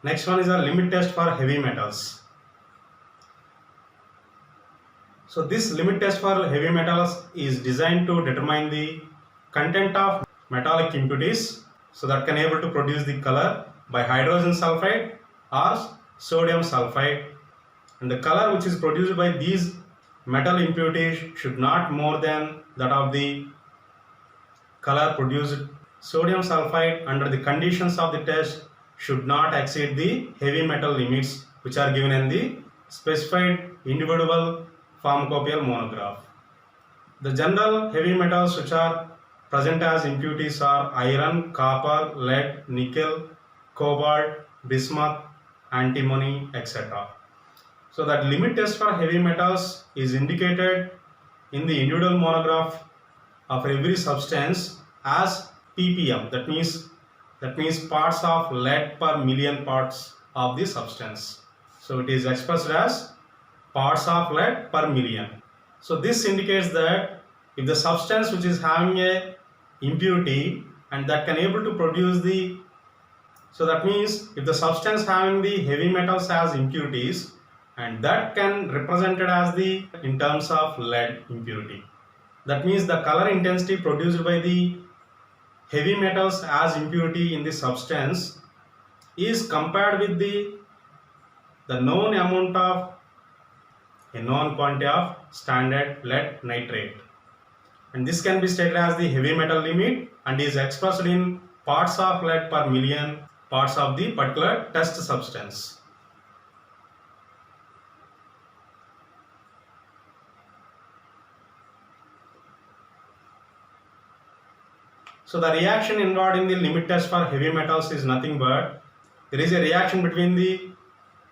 Next one is a limit test for heavy metals. So this limit test for heavy metals is designed to determine the content of metallic impurities so that can able to produce the color by hydrogen sulfide or sodium sulfide, and the color which is produced by these metal impurities should not more than that of the color produced sodium sulfide under the conditions of the test should not exceed the heavy metal limits which are given in the specified individual pharmacopoeial monograph. The general heavy metals which are present as impurities are iron, copper, lead, nickel, cobalt, bismuth, antimony, etc. So that limit test for heavy metals is indicated in the individual monograph of every substance as ppm, that means parts of lead per million parts of the substance. So it is expressed as parts of lead per million. So this indicates that if the substance which is having a impurity and that can able to produce the, so that means if the substance having the heavy metals as impurities and that can represented as the in terms of lead impurity, that means the color intensity produced by the heavy metals as impurity in the substance is compared with the known amount of a known quantity of standard lead nitrate, and this can be stated as the heavy metal limit and is expressed in parts of lead per million parts of the particular test substance. So the reaction involved in the limit test for heavy metals is nothing but there is a reaction between the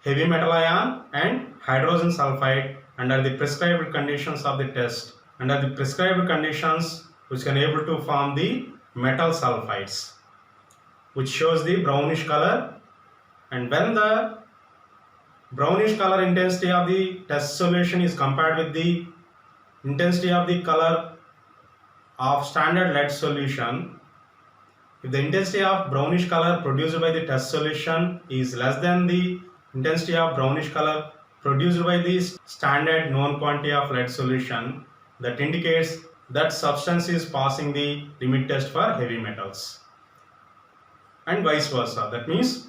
heavy metal ion and hydrogen sulfide under the prescribed conditions of the test, under the prescribed conditions which can able to form the metal sulfides, which shows the brownish color, and when the brownish color intensity of the test solution is compared with the intensity of the color of standard lead solution, if the intensity of brownish color produced by the test solution is less than the intensity of brownish color produced by the standard known quantity of lead solution, that indicates that substance is passing the limit test for heavy metals, and vice versa. That means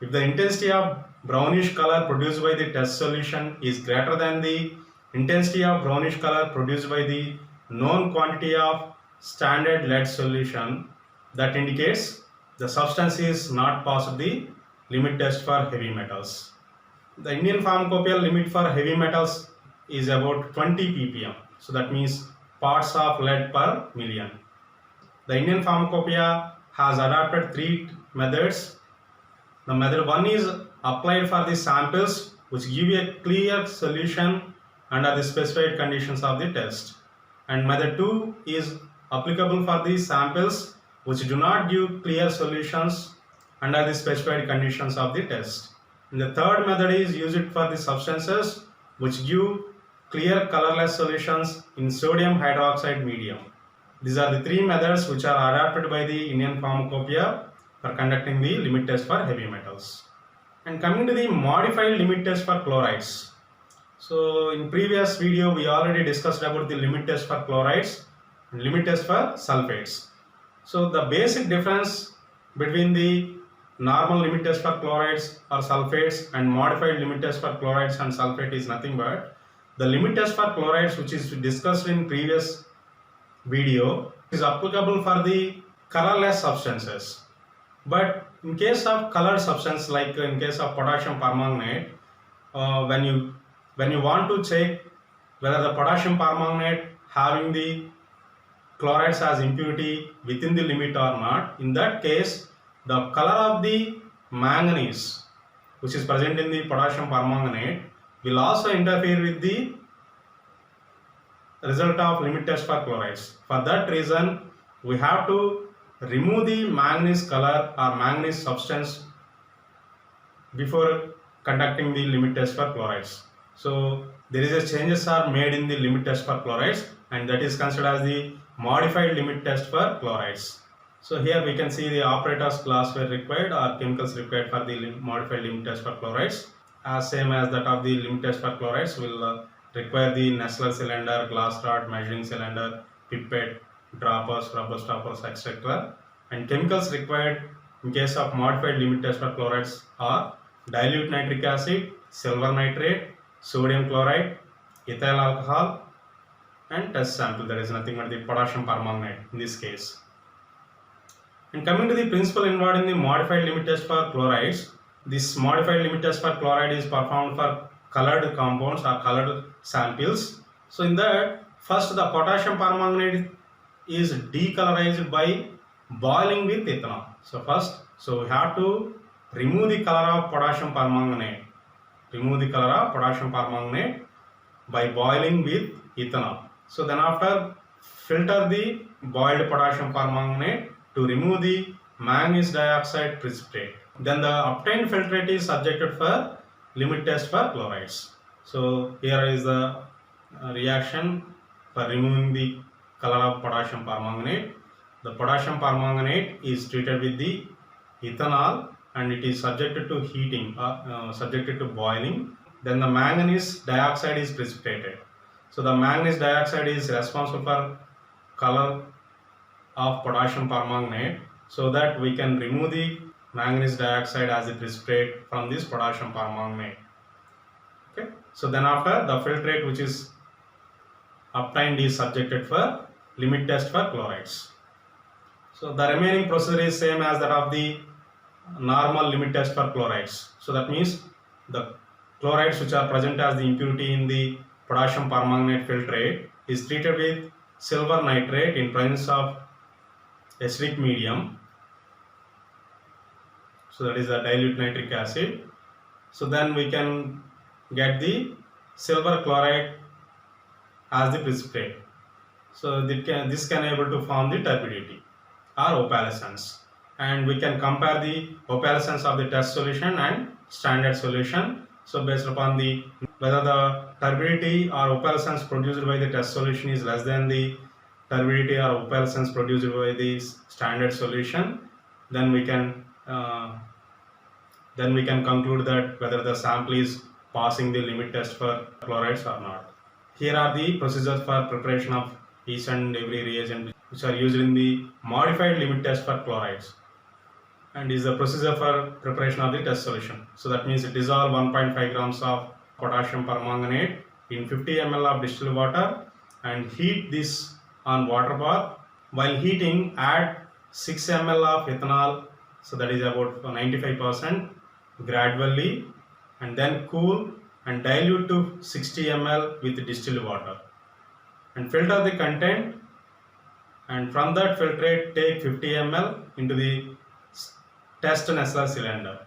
if the intensity of brownish color produced by the test solution is greater than the intensity of brownish color produced by the known quantity of standard lead solution, that indicates the substance is not passed the limit test for heavy metals. The Indian pharmacopoeial limit for heavy metals is about 20 ppm, so that means parts of lead per million. The Indian pharmacopoeia has adopted three methods. The method 1 is applied for the samples which give a clear solution under the specified conditions of the test, and method 2 is applicable for the samples which do not give clear solutions under the specified conditions of the test. And the third method is used for the substances which give clear colorless solutions in sodium hydroxide medium. These are the three methods which are adopted by the Indian pharmacopoeia for conducting the limit test for heavy metals. And coming to the modified limit test for chlorides. So in previous video we already discussed about the limit test for chlorides and limit test for sulfates. So the basic difference between the normal limit test for chlorides or sulfates and modified limit test for chlorides and sulfate is nothing but the limit test for chlorides, which is discussed in previous video, is applicable for the colorless substances. But in case of colored substance, like in case of potassium permanganate, when you want to check whether the potassium permanganate having the chlorides as impurity within the limit or not, in that case the color of the manganese which is present in the potassium permanganate will also interfere with the result of limit test for chlorides. For that reason we have to remove the manganese color or manganese substance before conducting the limit test for chlorides. So there is a changes are made in the limit test for chlorides, and that is considered as the modified limit test for chlorides. So here we can see the operators glassware required or chemicals required for the modified limit test for chlorides. As same as that of the limit test for chlorides will require the Nessler cylinder, glass rod, measuring cylinder, pipette, droppers, rubber stoppers, etc. And chemicals required in case of modified limit test for chlorides are dilute nitric acid, silver nitrate, sodium chloride, ethyl alcohol, and test sample, that is nothing but the potassium permanganate in this case. And coming to the principle involved in the modified limit test for chlorides, this modified limit test for chloride is performed for colored compounds or colored samples. So in that, first the potassium permanganate is decolorized by boiling with ethanol. So we have to remove the color of potassium permanganate. Remove the color of potassium permanganate by boiling with ethanol. So then after filter the boiled potassium permanganate to remove the manganese dioxide precipitate. Then the obtained filtrate is subjected for limit test for chlorides. So here is the reaction for removing the color of potassium permanganate. The potassium permanganate is treated with the ethanol and it is subjected to heating, subjected to boiling. Then the manganese dioxide is precipitated. So the manganese dioxide is responsible for color of potassium permanganate, so that we can remove the manganese dioxide as a precipitate from this potassium permanganate. Okay. So then after the filtrate which is obtained is subjected for limit test for chlorides. So the remaining procedure is same as that of the normal limit test for chlorides. So that means the chlorides which are present as the impurity in the potassium permanganate filtrate is treated with silver nitrate in presence of acidic medium. So that is the dilute nitric acid. So then we can get the silver chloride as the precipitate. So this can able to form the turbidity or opalescence, and we can compare the opalescence of the test solution and standard solution. So based upon the whether the turbidity or opalescence produced by the test solution is less than the turbidity or opalescence produced by the standard solution, then we can conclude that whether the sample is passing the limit test for chlorides or not. Here are the procedures for preparation of each and every reagent which are used in the modified limit test for chlorides, and is the procedure for preparation of the test solution. So that means dissolve 1.5 grams of potassium permanganate in 50 ml of distilled water and heat this on water bath. While heating, add 6 ml of ethanol, so that is about 95% gradually, and then cool and dilute to 60 ml with distilled water and filter the content, and from that filtrate take 50 ml into the test Nessler cylinder,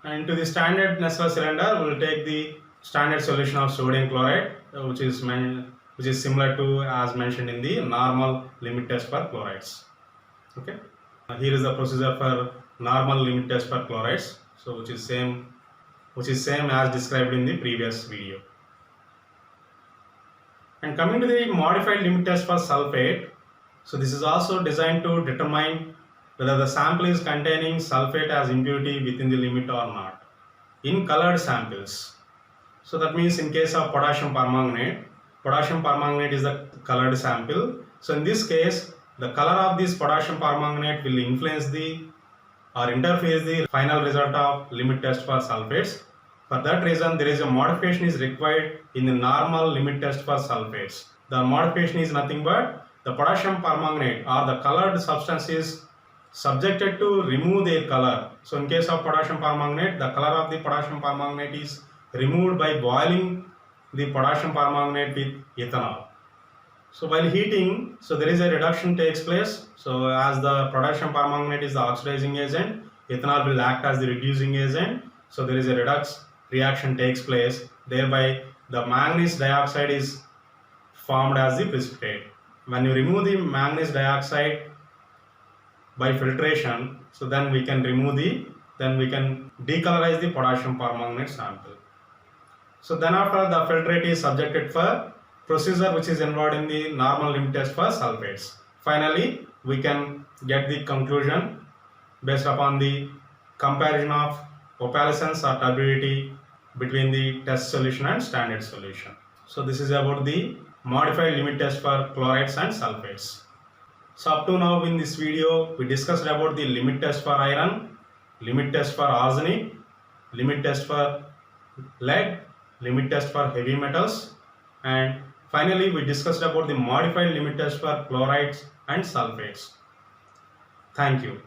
and into the standard Nessler cylinder we will take the standard solution of sodium chloride which is similar to as mentioned in the normal limit test for chlorides. Okay, here is the procedure for normal limit test for chlorides, so which is same as described in the previous video. And coming to the modified limit test for sulfate, so this is also designed to determine whether the sample is containing sulfate as impurity within the limit or not in colored samples. So that means in case of potassium permanganate is the colored sample. So in this case, the color of this potassium permanganate will influence or interface the final result of limit test for sulfates. For that reason, there is a modification is required in the normal limit test for sulfates. The modification is nothing but the potassium permanganate or the colored substance is subjected to remove their color. So in case of potassium permanganate, the color of the potassium permanganate is removed by boiling the potassium permanganate with ethanol. So while heating, so there is a reduction takes place. So as the potassium permanganate is the oxidizing agent, ethanol will act as the reducing agent. So there is a redox reaction takes place. Thereby the manganese dioxide is formed as the precipitate. When you remove the manganese dioxide by filtration, so then we can decolorize the potassium permanganate sample. So then after the filtrate is subjected for procedure which is involved in the normal limit test for sulfates. Finally, we can get the conclusion based upon the comparison of opalescence or turbidity between the test solution and standard solution. So this is about the modified limit test for chlorides and sulfates. So up to now in this video, we discussed about the limit test for iron, limit test for arsenic, limit test for lead, limit test for heavy metals, and finally we discussed about the modified limit test for chlorides and sulfates. Thank you.